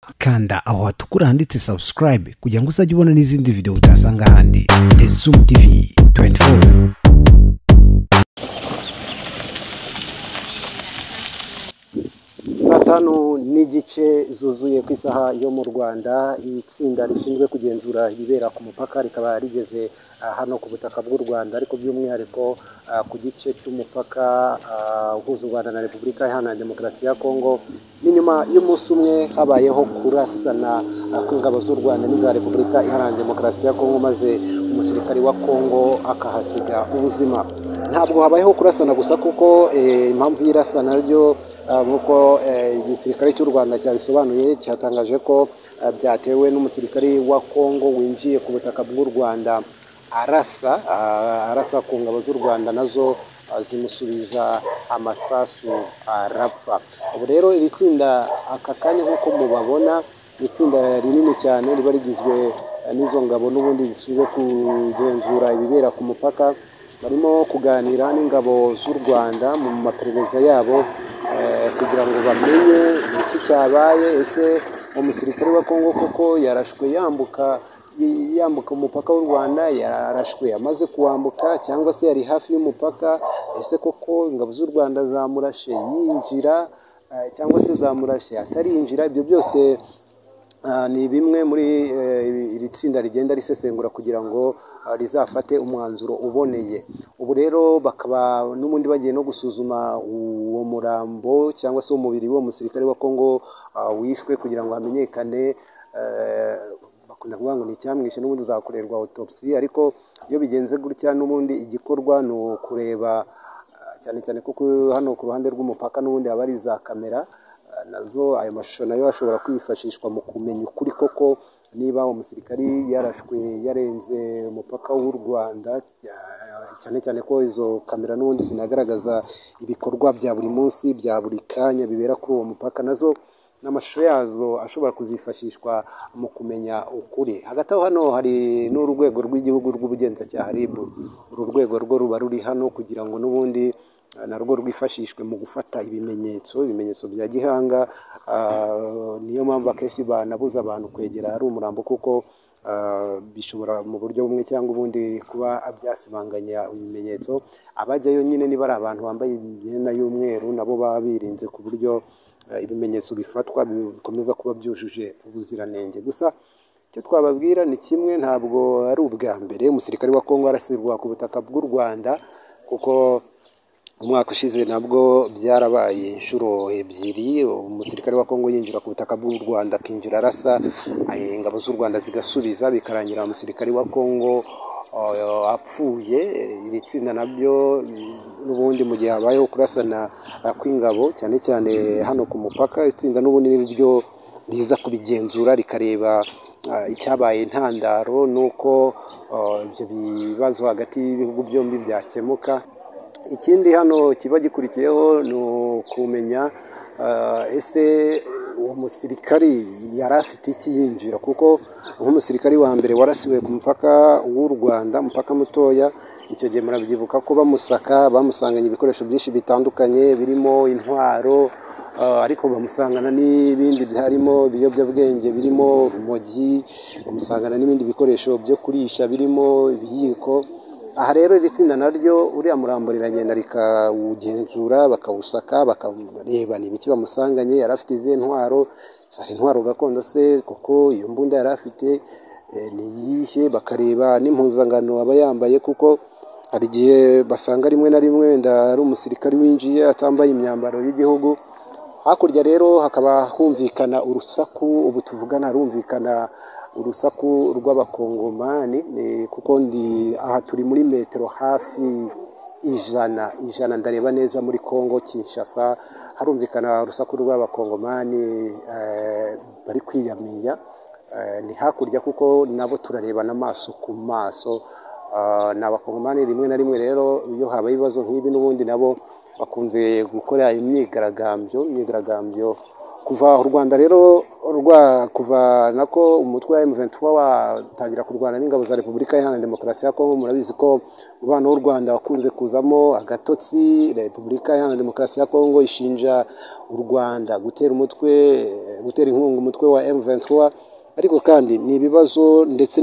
kanda aho hatukura handitse subscribe kugira ngo uzajye ubona n'izindi video utasanga ahandi. The Zoom TV 24. Satanu n'igice zuzuye ku isaha yo mu Rwanda. Itsinda rishinzwe kugenzura ibibera ku mupaka rikaba rigeze hano ku butaka bw'u Rwanda, ariko by'umwihariko ku gice cy'umupaka uhuza u Rwanda na Repubulika Iharanira Demokarasi ya Kongo. Ni nyuma y'umunsi umwe habayeho kurasana kw'ingabo z'u Rwanda n'iza Repubulika Iharanira Demokarasi ya Kongo, maze umusirikari wa Kongo akahasiga ubuzima. Ntabwo habayeho kurasana gusa kuko impamvu y'irasana ryo nk'uko igisirikare cy'u Rwanda cyabisobanuye, cyatangaje ko byatewe n'umusirikari wa Kongo winjiye ku butaka bw'u Rwanda arasa ku ngabo z'u Rwanda, nazo zimusubiza amasasu arapfa. Ubu rero iri tsinda aka kanya nk'uko mubabona, ni itsinda rinini cyane riba rigizwe n'izo ngabo n'ubundi zishinzwe kugenzura ibibera ku mupaka. Barimo kuganira n'ingabo z'u Rwanda mu maperereza yabo kugira ngo bamenye iki cyabaye. Ese umusirikare wa Kongo koko yarashwe yambuka umupaka w'u Rwanda, yarashwe amaze kuwambuka, cyangwa se yari hafi y'umupaka? Ese koko ingabo z'u Rwanda zamurashe yinjira cyangwa se zamurashe atarinjira? Ibyo byose ni bimwe muri iri tsinda rigenda risesengura kugira ngo rizafate umwanzuro uboneye. Ubu rero bakaba n'ubundi bagiye no gusuzuma uwo murambo cyangwa se umubiri w'uwo musirikare wa Kongo wishwe kugira ngo hamenyekane. Bakunda kuvuga ngo ni icyamwishe, n'ubundi uzakorerwa autopsy, ariko iyo bigenze gutya n'ubundi igikorwa ni ukureba cyane cyane kuko hano ku ruhande rw'umupaka n'ubundi haba ari za kamera, nazo ayo mashusho nayo ashobora kwifashishwa mu kumenya ukuri koko niba umusirikari yarashwe yarenze umupaka w'u Rwanda, cyane cyane ko izo kamera n'ubundi zinagaragaza ibikorwa bya buri munsi bya buri kanya bibera kuri uwo mupaka, nazo n'amashusho yazo ashobora kuzifashishwa mu kumenya ukuri. Hagati aho hano hari n'urwego rw'igihugu rw'ubugenzacyaha RIB. Uru rwego rwo ruba ruri hano kugira ngo n'ubundi narwo rwifashishwe mu gufata ibimenyetso bya gihanga. Niyo mpamvu akenshi banabuza abantu kwegera ari umurambo, kuko bishobora mu buryo bumwe cyangwa ubundi kuba byasibanganya ibimenyetso. Abajyayo nyine niba ari abantu bambaye imyenda y'umweru, nabo baba birinze ku buryo ibimenyetso bifatwa bikomeza kuba byujuje ubuziranenge. Gusa icyo twababwira ni kimwe, ntabwo ari ubwa mbere umusirikare wa Kongo arasirwa ku butaka bw'u Rwanda, kuko umwaka ushize nabwo byarabaye inshuro ebyiri. Umusirikare wa Kongo yinjira ku butaka bw'u Rwanda akinjira arasa, ingabo z'u Rwanda zigasubiza, bikarangira umusirikare wa Kongo apfuye. Iri tsinda nabyo n'ubundi mu gihe habayeho kurasana kw'ingabo cyane cyane hano ku mupaka, itsinda n'ubundi niryo riza kubigenzura rikareba icyabaye intandaro n'uko ibyo bibazo hagati y'ibihugu byombi byakemuka. Ikindi hano kiba gikurikiyeho ni ukumenya ese uwo musirikari yari afite iki yinjira, kuko nk'umusirikari wa mbere warasiwe ku mupaka w'u Rwanda, umupaka mutoya, icyo gihe murabyibuka ko bamusanganye ibikoresho byinshi bitandukanye birimo intwaro, ariko bamusangana n'ibindi harimo ibiyobyabwenge birimo urumogi, bamusangana n'ibindi bikoresho byo kurisha birimo ibiyiko. Aha rero iri tsinda naryo uriya murambo riragenda rikawugenzura, bakawusaka, bakareba ni ibiki bamusanganye, yari afite izihe ntwaro, zari intwaro gakondo se kuko iyo mbunda yari afite ni iyihe, bakareba n'impuzangano aba yambaye, kuko hari igihe basanga rimwe na rimwe wenda ari umusirikari winjiye atambaye imyambaro y'igihugu. Hakurya rero hakaba humvikana urusaku, ubu tuvugana harumvikana urusaku rw'abakongomani, kuko aha turi muri metero hafi ijana ndareba neza muri Kongo Kinshasa. Harumvikana urusaku rw'abakongomani bari kwiyamiya, ni hakurya kuko nabo turarebana amaso ku maso. Ni abakongomani rimwe na rimwe rero iyo habaye ibibazo nk'ibi n'ubundi nabo bakunze gukora imyigaragambyo kuva u Rwanda rero kuva nako umutwe wa M23 watangira kurwana n'ingabo za Repubulika Iharanira Demokarasi ya Kongo, murabizi ko umubano w'u Rwanda wakunze kuzamo agatotsi. Repubulika Iharanira Demokarasi ya Kongo ishinja u Rwanda gutera inkunga umutwe wa M23, ariko kandi ni ibibazo ndetse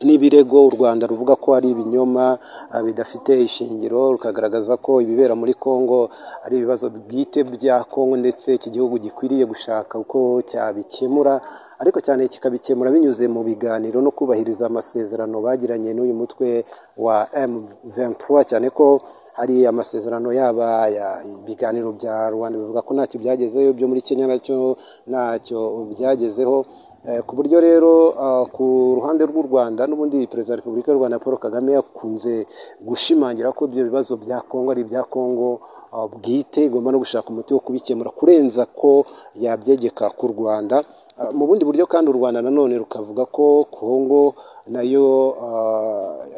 n'ibirego u Rwanda ruvuga ko ari ibinyoma bidafite ishingiro, rukagaragaza ko ibibera muri Kongo ari ibibazo bwite bya Kongo ndetse iki gihugu gikwiriye gushaka uko cyabikemura, ariko cyane kikabikemura binyuze mu biganiro no kubahiriza amasezerano bagiranye n'uyu mutwe wa M23, cyane ko hari amasezerano yaba ibiganiro bya Rwanda bivuga ko ntacyo byagezeho, byo muri Kenya nacyo ntacyo byagezeho, ku buryo rero ku ruhande rw'u Rwanda n'ubundi Perezida wa Repubulika y'u Rwanda Paul Kagame yakunze gushimangira ko ibyo bibazo bya Kongo ari ibya Kongo bwite, igomba no gushaka umuti wo kubikemura kurenza ko yabyegeka ku Rwanda. Mu bundi buryo kandi u Rwanda nanone rukavuga ko Kongo nayo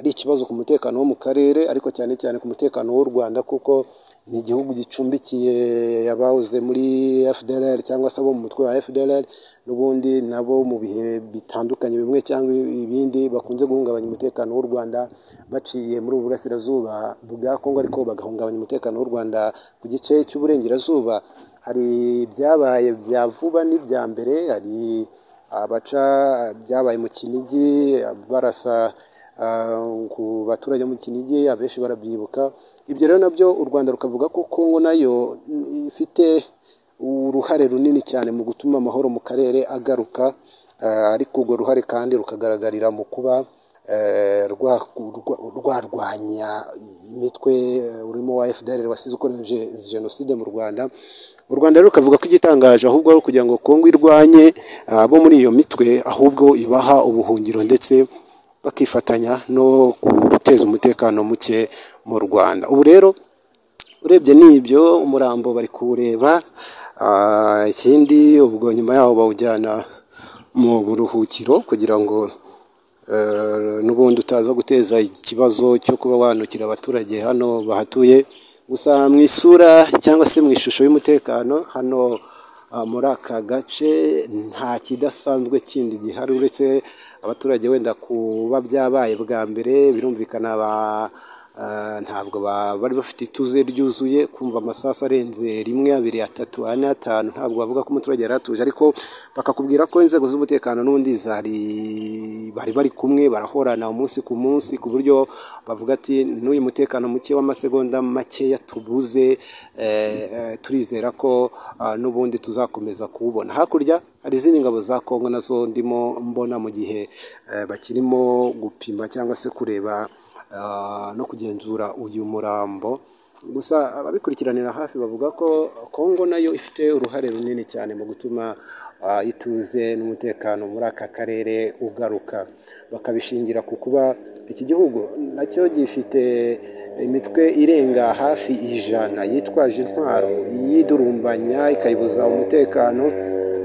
ari ikibazo ku mutekano wo mu karere, ariko cyane cyane ku mutekano w'u Rwanda, kuko ni igihugu gicumbikiye abahoze muri FDLR cyangwa se abo mu mutwe wa FDLR, n'ubundi nabo mu bihe bitandukanye bimwe cyangwa ibindi bakunze guhungabanya umutekano w'u Rwanda baciye muri ubu burasirazuba bwa Kongo, ariko bagahungabanya umutekano w'u Rwanda ku gice cy'uburengerazuba. Hari ibyabaye bya vuba n'ibya mbere, hari byabaye mu Kinigi barasa ku baturage mu Kinigi, abenshi barabyibuka. Ibyo rero nabyo u Rwanda rukavuga ko Kongo nayo ifite uruhare runini cyane mu gutuma amahoro mu karere agaruka, ariko urwo ruhare kandi rukagaragarira mu kuba rwarwanya imitwe urimo wa FDLR wasize ukoresheje jenoside mu Rwanda. U Rwanda rero rukavuga ko igitangaje ahubwo ari kugira ngo Kongo irwanye abo muri iyo mitwe, ahubwo ibaha ubuhungiro ndetse bakifatanya no guteza umutekano muke mu Rwanda. Ubu rero urebye n'ibyo umurambo bari kuwureba, ikindi ubwo nyuma yaho bawujyana mu buruhukiro kugira ngo n'ubundi utaza guteza ikibazo cyo kuba wanukira abaturage hano bahatuye. Gusa mu isura cyangwa se mu ishusho y'umutekano hano muri aka gace nta kidasanzwe kindi gihari, uretse abaturage wenda kuba byabaye bwa mbere. Birumvikana ntabwo bari bafite ituze ryuzuye, kumva amasasu arenze 1, 2, 3, 4, 5 ntabwo bavuga ko umuturage yari atuje, ariko bakakubwira ko inzego z'umutekano n'ubundi bari kumwe barahorana umunsi ku munsi, ku buryo bavuga ati n'uyu mutekano muke w'amasegonda makeya tubuze turizera ko n'ubundi tuzakomeza kuwubona. Hakurya hari izindi ngabo za Kongo nazo ndimo mbona mu gihe bakirimo gupima cyangwa se kureba no kugenzura uyu murambo. Gusa ababikurikiranira hafi bavuga ko Kongo nayo ifite uruhare runini cyane mu gutuma ituze n'umutekano muri aka karere ugaruka, bakabishingira ku kuba iki gihugu nacyo gifite imitwe irenga hafi 100 yitwaje intwaro yidurumbanya ikayibuza umutekano,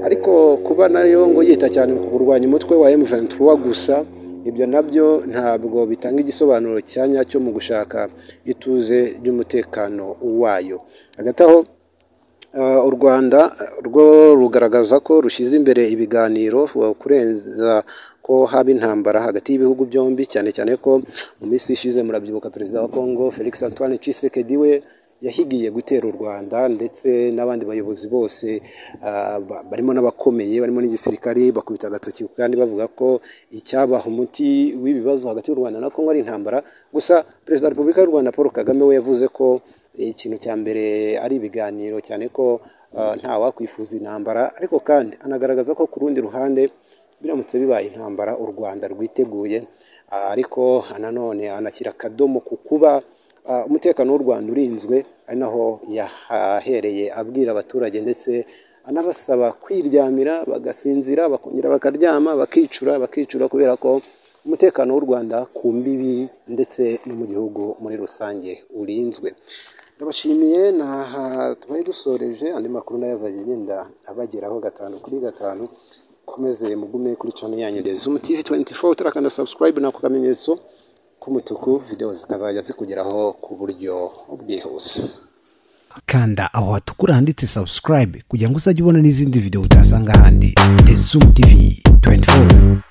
ariko kuba nayo ngo yita cyane ku kurwanya umutwe wa M23 gusa, ibyo nabyo ntabwo bitanga igisobanuro cyanya cyo mu gushaka ituze ry'umutekano wayo. Hagati aho u Rwanda rwo rugaragaza ko rushyize imbere ibiganiro kurenza ko haba intambara hagati y'ibihugu byombi, cyane cyane ko mu minsi ishize murabyibuka Perezida wa Kongo Felix Antoine Tshisekedi we yahigiye gutera u Rwanda, ndetse n'abandi bayobozi bose barimo n'abakomeye barimo n'igisirikari bakubita agatoki kandi bavuga ko icyabaha umuti w'ibibazo hagati y'u Rwanda na Kongo ari intambara. Gusa Perezida wa Repubulika y'u Rwanda Paul Kagame we yavuze ko ikintu cya mbere ari ibiganiro, cyane ko nta wakwifuza intambara, ariko kandi anagaragaza ko ku rundi ruhande biramutse bibaye intambara u Rwanda rwiteguye, ariko nanone anashyira akadomo ku kuba umutekano w'u Rwanda urinzwe, ari naho yahereye abwira abaturage ndetse anabasaba kwiryamira bagasinzira bakongera bakaryama bakicura kubera ko umutekano w'u Rwanda ku mbibi ndetse no mu gihugu muri rusange urinzwe. Ndabashimiye, tubaye dusoreje andi makuru nayo azajya agenda abageraho 5 kuri 5. Komeze mugume kuri channel yanyu Zoom TV 24, turakanda subscribe nako kamenyetso k'umutuku, video zikazajya zikugeraho ku buryo bwihuse. kanda aho hatukura handitse subscribe kugira ngo uzajye ubona n'izindi video utasanga ahandi. The Zoom TV 24.